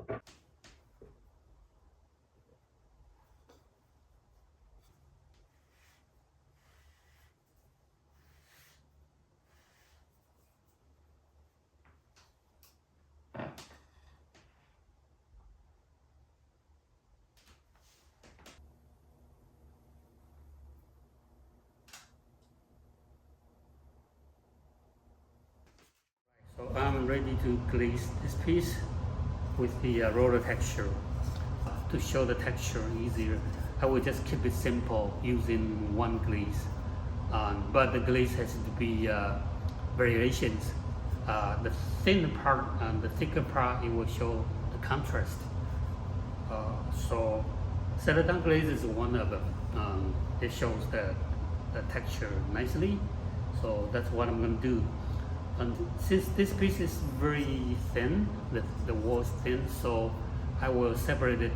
So I'm ready to glaze this piece with the roller texture. To show the texture easier, I will just keep it simple using one glaze. But the glaze has to be variations. The thin part and the thicker part, it will show the contrast. So celadon glaze is one of them. It shows the texture nicely. So that's what I'm going to do. And since this piece is very thin, the wall is thin, so I will separate it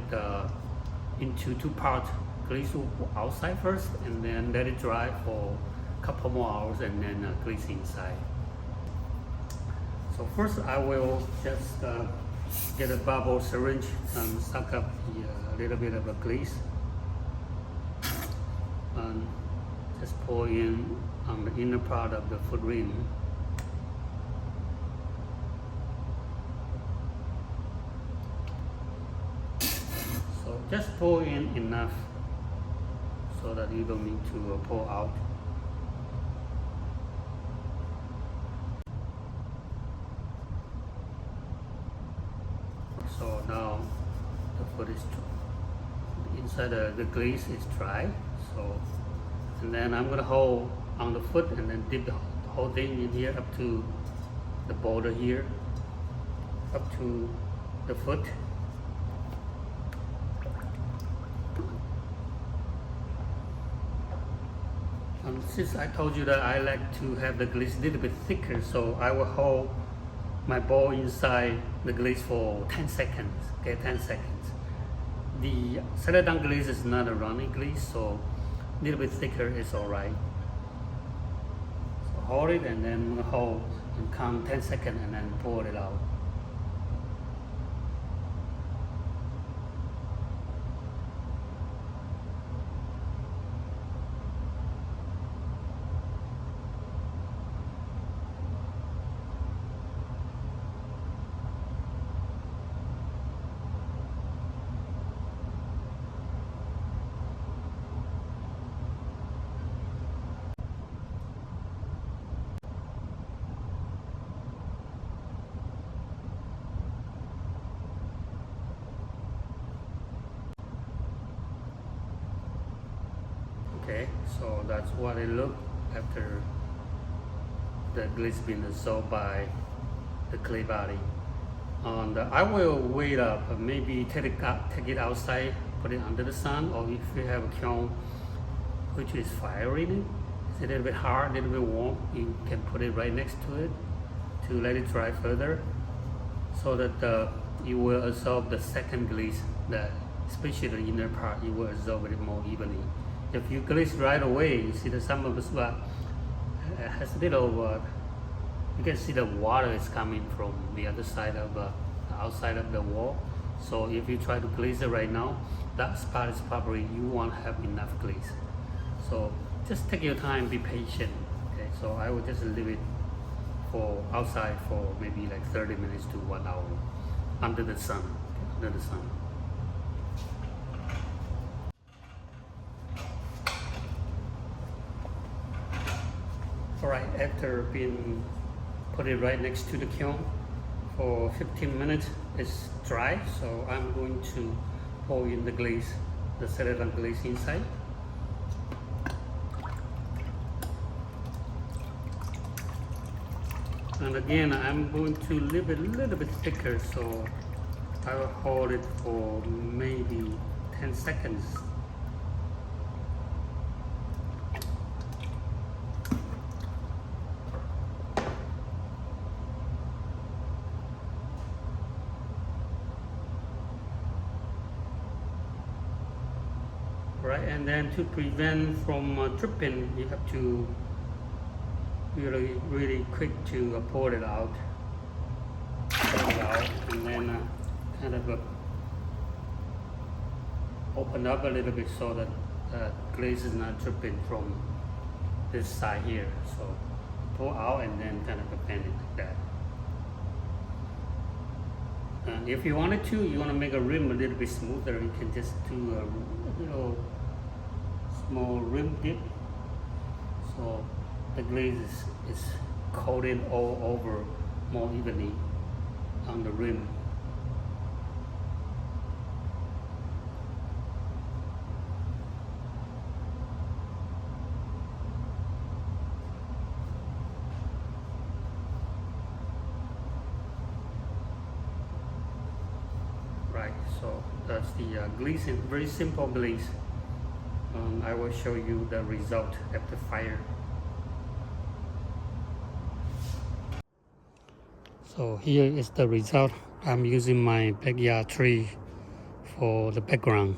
into two parts. Glaze outside first, and then let it dry for a couple more hours, and then glaze inside. So first, I will just get a bubble syringe and suck up a little bit of a glaze, and just pour in on the inner part of the foot rim. Just pour in enough so that you don't need to pour out. So now the foot is inside the glaze is dry. So, and then I'm gonna hold on the foot and then dip the whole thing in here up to the border here, up to the foot. Since I told you that I like to have the glaze a little bit thicker, so I will hold my ball inside the glaze for 10 seconds. Okay, 10 seconds. The celadon glaze is not a runny glaze, so a little bit thicker is alright. So hold it and then hold and count 10 seconds and then pour it out. Okay, so that's what it looked after the glaze been dissolved by the clay body. And I will wait up, maybe take it outside, put it under the sun, or if you have a kiln which is firing, it's a little bit hard, a little bit warm, you can put it right next to it to let it dry further, so that you will absorb the second glaze, especially the inner part, you will absorb it more evenly. If you glaze right away, you see that some of the spot has a little, you can see the water is coming from the other side of the outside of the wall. So if you try to glaze it right now, that spot is probably, you won't have enough glaze. So just take your time, be patient. Okay, so I will just leave it for outside for maybe like 30 minutes to 1 hour under the sun. Okay, under the sun. Alright, after being put it right next to the kiln for 15 minutes, it's dry, so I'm going to pour in the glaze, the celadon glaze inside. And again, I'm going to leave it a little bit thicker, so I will hold it for maybe 10 seconds. Right, and then to prevent from dripping, you have to really quick to pour it out, and then kind of open up a little bit so that glaze is not dripping from this side here. So pull out and then kind of bend it like that. And if you wanted to, you want to make a rim a little bit smoother, you can just do a little small rim dip. So the glaze is coated all over more evenly on the rim. Right, so that's the glazing, very simple glaze. I will show you the result after fire. So here is the result. I'm using my backyard tree for the background.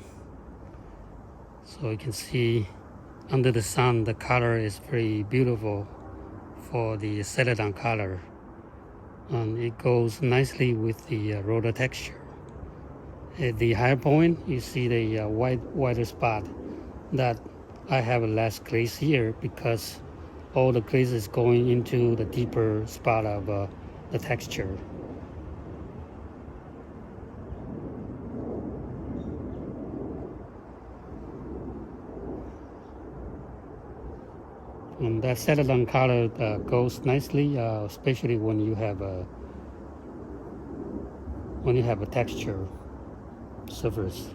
So you can see under the sun the color is very beautiful for the celadon color. And it goes nicely with the roller texture. At the higher point, you see the whiter spot that I have less glaze here because all the glaze is going into the deeper spot of the texture. And that celadon color goes nicely, especially when you have a texture surface.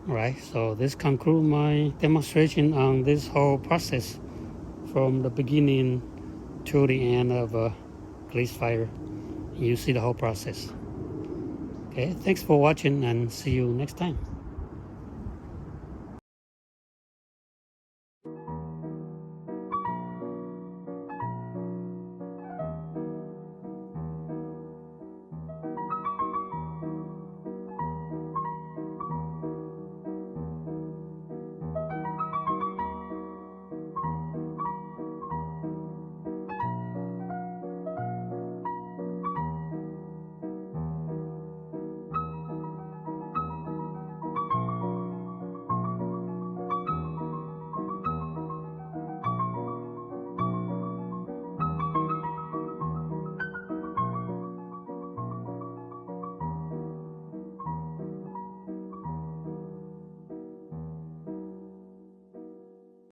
Right, so this concludes my demonstration on this whole process from the beginning to the end of glaze fire. You see the whole process. Okay, thanks for watching and see you next time.